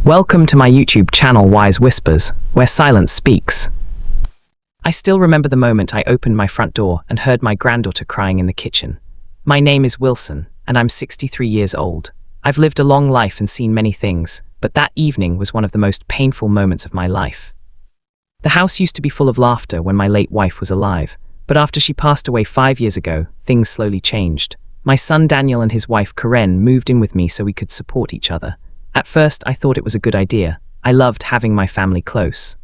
Welcome to my YouTube channel Wise Whispers, where silence speaks. I still remember the moment I opened my front door and heard my granddaughter crying in the kitchen. My name is Wilson, and I'm 63 years old. I've lived a long life and seen many things, but that evening was one of the most painful moments of my life. The house used to be full of laughter when my late wife was alive, but after she passed away 5 years ago, things slowly changed. My son Daniel and his wife Karen moved in with me so we could support each other. At first, I thought it was a good idea. I loved having my family close.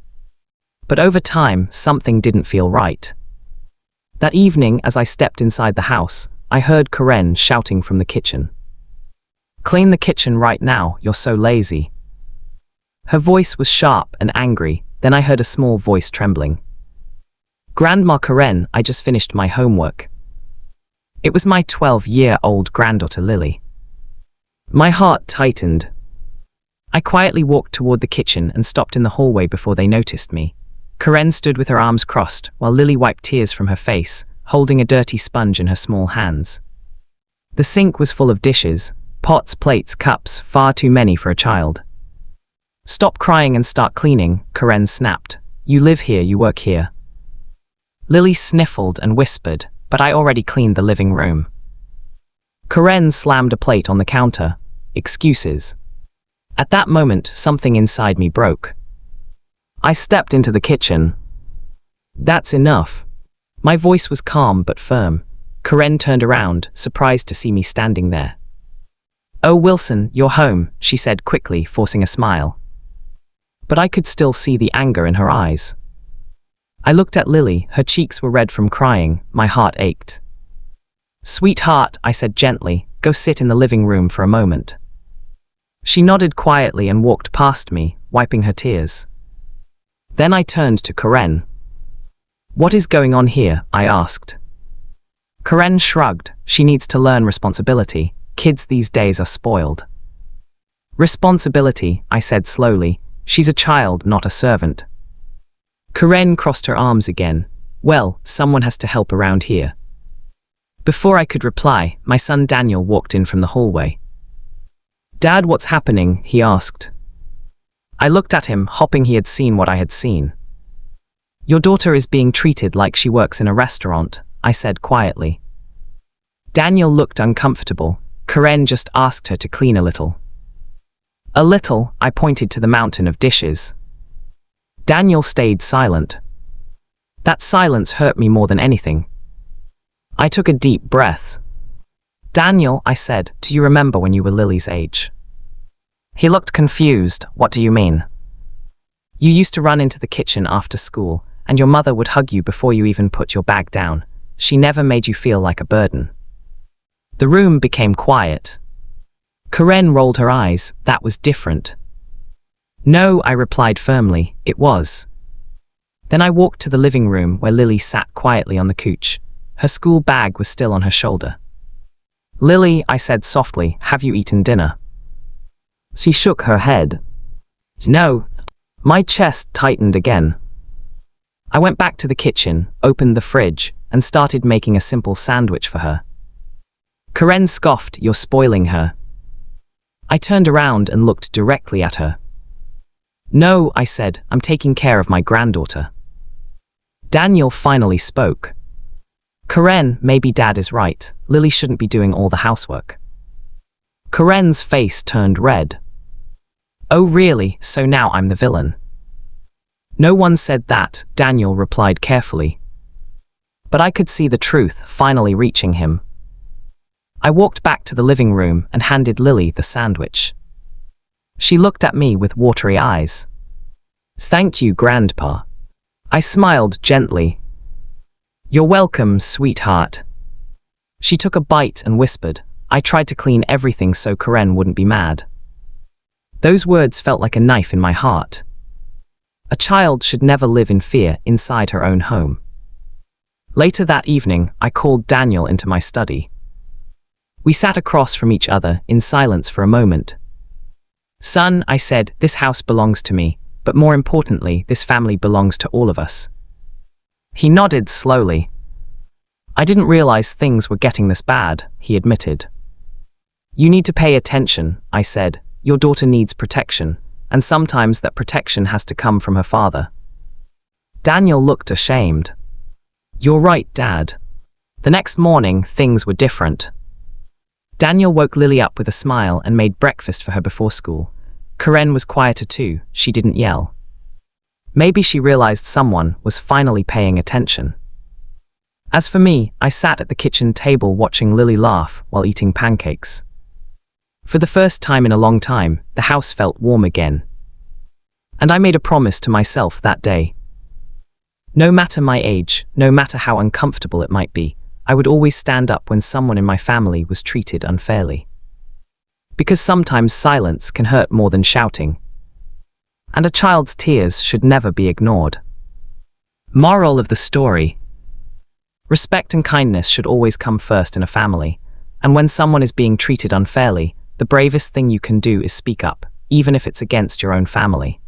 But over time, something didn't feel right. That evening, as I stepped inside the house, I heard Karen shouting from the kitchen. "Clean the kitchen right now, you're so lazy." Her voice was sharp and angry, then I heard a small voice trembling. "Grandma Karen, I just finished my homework." It was my 12-year-old granddaughter Lily. My heart tightened. I quietly walked toward the kitchen and stopped in the hallway before they noticed me. Karen stood with her arms crossed, while Lily wiped tears from her face, holding a dirty sponge in her small hands. The sink was full of dishes, pots, plates, cups, far too many for a child. "Stop crying and start cleaning," Karen snapped. "You live here, you work here." Lily sniffled and whispered, "But I already cleaned the living room." Karen slammed a plate on the counter. "Excuses." At that moment, something inside me broke. I stepped into the kitchen. "That's enough." My voice was calm but firm. Karen turned around, surprised to see me standing there. "Oh, Wilson, you're home," she said quickly, forcing a smile. But I could still see the anger in her eyes. I looked at Lily, her cheeks were red from crying, my heart ached. "Sweetheart," I said gently, "go sit in the living room for a moment." She nodded quietly and walked past me, wiping her tears. Then I turned to Karen. "What is going on here?" I asked. Karen shrugged. "She needs to learn responsibility. Kids these days are spoiled." "Responsibility," I said slowly. "She's a child, not a servant." Karen crossed her arms again. "Well, someone has to help around here." Before I could reply, my son Daniel walked in from the hallway. "Dad, what's happening?" he asked. I looked at him, hoping he had seen what I had seen. "Your daughter is being treated like she works in a restaurant," I said quietly. Daniel looked uncomfortable. Karen just asked her to clean a little. "A little," I pointed to the mountain of dishes. Daniel stayed silent. That silence hurt me more than anything. I took a deep breath. "Daniel," I said, "do you remember when you were Lily's age?" He looked confused. "What do you mean?" "You used to run into the kitchen after school, and your mother would hug you before you even put your bag down. She never made you feel like a burden." The room became quiet. Karen rolled her eyes. "That was different." "No," I replied firmly, "it was." Then I walked to the living room where Lily sat quietly on the couch. Her school bag was still on her shoulder. "Lily," I said softly, "have you eaten dinner?" She shook her head. "No." My chest tightened again. I went back to the kitchen, opened the fridge, and started making a simple sandwich for her. Karen scoffed, "You're spoiling her." I turned around and looked directly at her. "No," I said, "I'm taking care of my granddaughter." Daniel finally spoke. "Karen, maybe Dad is right. Lily shouldn't be doing all the housework." Karen's face turned red. "Oh really, so now I'm the villain?" "No one said that," Daniel replied carefully. But I could see the truth finally reaching him. I walked back to the living room and handed Lily the sandwich. She looked at me with watery eyes. "Thank you, Grandpa." I smiled gently. "You're welcome, sweetheart." She took a bite and whispered. I tried to clean everything so Karen wouldn't be mad. Those words felt like a knife in my heart. A child should never live in fear inside her own home. Later that evening, I called Daniel into my study. We sat across from each other in silence for a moment. "Son," I said, "this house belongs to me, but more importantly, this family belongs to all of us." He nodded slowly. "I didn't realize things were getting this bad," he admitted. "You need to pay attention," I said. "Your daughter needs protection. and sometimes that protection has to come from her father. Daniel looked ashamed. "You're right, Dad." The next morning, things were different. Daniel woke Lily up with a smile and made breakfast for her before school. Karen was quieter too, she didn't yell. Maybe she realized someone was finally paying attention. As for me, I sat at the kitchen table watching Lily laugh while eating pancakes. For the first time in a long time, the house felt warm again. And I made a promise to myself that day. No matter my age, no matter how uncomfortable it might be, I would always stand up when someone in my family was treated unfairly. Because sometimes silence can hurt more than shouting. And a child's tears should never be ignored. Moral of the story: respect and kindness should always come first in a family, and when someone is being treated unfairly, the bravest thing you can do is speak up, even if it's against your own family.